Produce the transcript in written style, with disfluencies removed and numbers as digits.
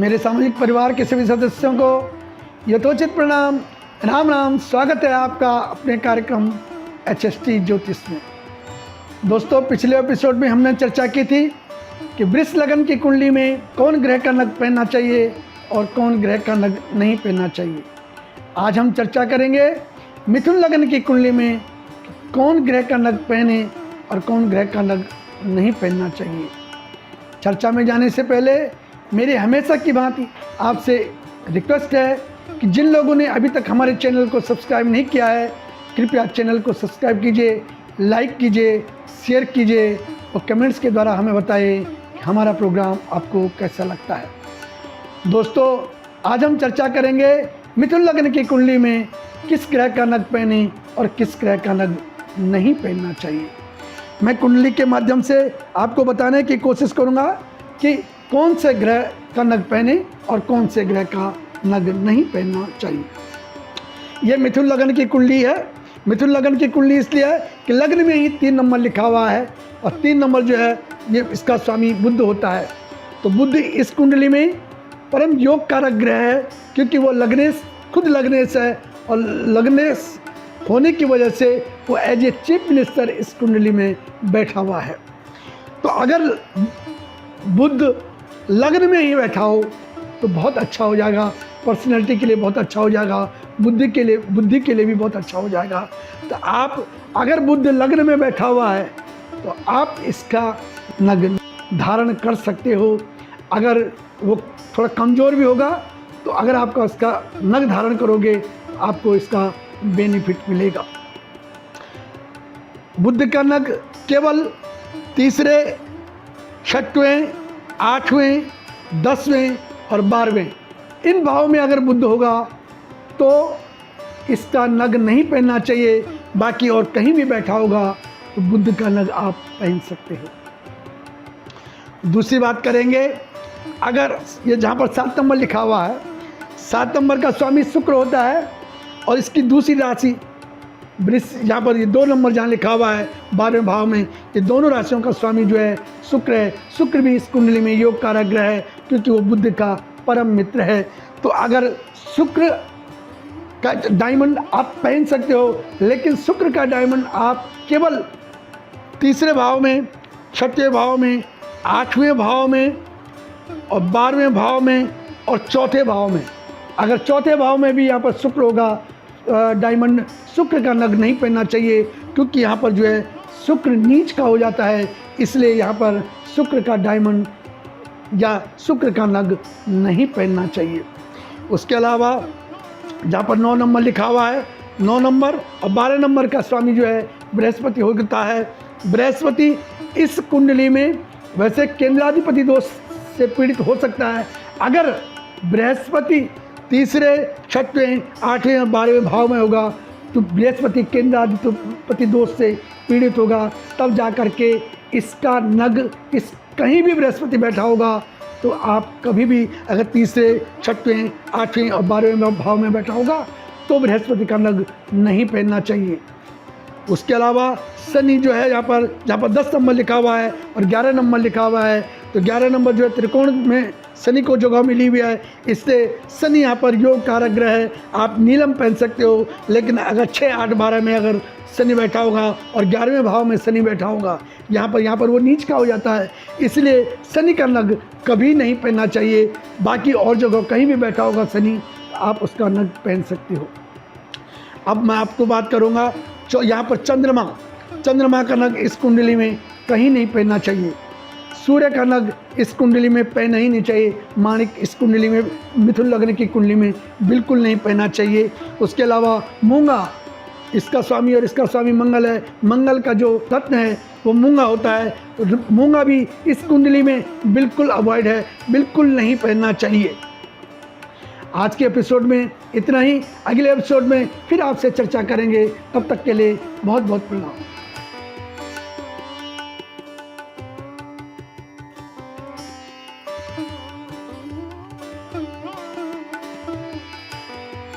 मेरे सामाजिक परिवार के सभी सदस्यों को यथोचित प्रणाम, राम राम। स्वागत है आपका अपने कार्यक्रम HST ज्योतिष में। दोस्तों, पिछले एपिसोड में हमने चर्चा की थी कि वृष लगन की कुंडली में कौन ग्रह का नग पहनना चाहिए और कौन ग्रह का नग नहीं पहनना चाहिए। आज हम चर्चा करेंगे मिथुन लगन की कुंडली में कौन ग्रह का नग पहने और कौन ग्रह का नग नहीं पहनना चाहिए। चर्चा में जाने से पहले मेरी हमेशा की भांति आपसे रिक्वेस्ट है कि जिन लोगों ने अभी तक हमारे चैनल को सब्सक्राइब नहीं किया है, कृपया चैनल को सब्सक्राइब कीजिए, लाइक कीजिए, शेयर कीजिए और कमेंट्स के द्वारा हमें बताइए कि हमारा प्रोग्राम आपको कैसा लगता है। दोस्तों, आज हम चर्चा करेंगे मिथुन लगन की कुंडली में किस ग्रह का नग पहने और किस ग्रह का नग नहीं पहनना चाहिए। मैं कुंडली के माध्यम से आपको बताने की कोशिश करूंगा कि कौन से ग्रह का नग पहने और कौन से ग्रह का नग नहीं पहनना चाहिए। यह मिथुन लगन की कुंडली है। मिथुन लगन की कुंडली इसलिए है कि लग्न में ही 3 नंबर लिखा हुआ है और 3 नंबर जो है ये इसका स्वामी बुध होता है। तो बुध इस कुंडली में परम योग कारक ग्रह है, क्योंकि वो लग्नेश खुद लग्नेश है और लग्नेश होने की वजह से वो एज ए चीफ मिनिस्टर इस कुंडली में बैठा हुआ है। तो अगर बुध लग्न में ही बैठा हो तो बहुत अच्छा हो जाएगा, पर्सनैलिटी के लिए बहुत अच्छा हो जाएगा, बुद्धि के लिए भी बहुत अच्छा हो जाएगा। तो आप अगर बुध लग्न में बैठा हुआ है तो आप इसका नग धारण कर सकते हो। अगर वो थोड़ा कमज़ोर भी होगा तो अगर आपका इसका नग धारण करोगे तो आपको इसका बेनिफिट मिलेगा। बुध का नग केवल तीसरे, छठवें, 8वें, 10वें और 12वें इन भाव में अगर बुध होगा तो इसका नग नहीं पहनना चाहिए। बाकी और कहीं भी बैठा होगा तो बुध का नग आप पहन सकते हो। दूसरी बात करेंगे, अगर ये जहाँ पर 7 नंबर लिखा हुआ है, 7 नंबर का स्वामी शुक्र होता है और इसकी दूसरी राशि वृष, यहाँ पर ये 2 नंबर जहाँ लिखा हुआ है 12वें भाव में, ये दोनों राशियों का स्वामी जो है शुक्र है। शुक्र भी इस कुंडली में योग कारक ग्रह है, क्योंकि वो बुध का परम मित्र है। तो अगर शुक्र का डायमंड आप पहन सकते हो, लेकिन शुक्र का डायमंड आप केवल तीसरे भाव में, छठवें भाव में, 8वें भाव में और 12वें भाव में और चौथे भाव में, अगर चौथे भाव में भी यहाँ पर शुक्र होगा डायमंड, शुक्र का नग नहीं पहनना चाहिए, क्योंकि यहाँ पर जो है शुक्र नीच का हो जाता है। इसलिए यहाँ पर शुक्र का डायमंड या शुक्र का नग नहीं पहनना चाहिए। उसके अलावा जहाँ पर 9 नंबर लिखा हुआ है, 9 नंबर और 12 नंबर का स्वामी जो है बृहस्पति होता है। बृहस्पति इस कुंडली में वैसे केंद्राधिपति दोष से पीड़ित हो सकता है। अगर बृहस्पति तीसरे, छठवें, 8वें और 12वें भाव में होगा तो बृहस्पति केंद्राधिपति दोष से पीड़ित होगा। तब जा कर के इसका नग इस कहीं भी बृहस्पति बैठा होगा तो आप कभी भी अगर तीसरे, छठवें, 8वें और 12वें भाव में बैठा होगा तो बृहस्पति का नग नहीं पहनना चाहिए। उसके अलावा शनि जो है जहाँ पर 10 नंबर लिखा हुआ है और 11 नंबर लिखा हुआ है, तो 11 नंबर जो है त्रिकोण में शनि को जगह मिली हुई है, इससे शनि यहाँ पर योग कारक ग्रह है। आप नीलम पहन सकते हो, लेकिन अगर 6, 8, 12 में अगर शनि बैठा होगा और 11वें भाव में शनि बैठा होगा, यहाँ पर वो नीच का हो जाता है। इसलिए शनि का नग कभी नहीं पहनना चाहिए। बाकी और जगह कहीं भी बैठा होगा शनि, आप उसका नग पहन सकते हो। अब मैं आपको बात करूँगा यहाँ पर चंद्रमा का नग इस कुंडली में कहीं नहीं पहनना चाहिए। सूर्य का नग इस कुंडली में पहनना ही नहीं चाहिए। माणिक इस कुंडली में, मिथुन लगन की कुंडली में बिल्कुल नहीं पहनना चाहिए। उसके अलावा मूंगा, इसका स्वामी और इसका स्वामी मंगल है। मंगल का जो रत्न है वो मूंगा होता है, तो मूंगा भी इस कुंडली में बिल्कुल अवॉइड है, बिल्कुल नहीं पहनना चाहिए। आज के एपिसोड में इतना ही। अगले एपिसोड में फिर आपसे चर्चा करेंगे। तब तक के लिए बहुत बहुत प्रणाम।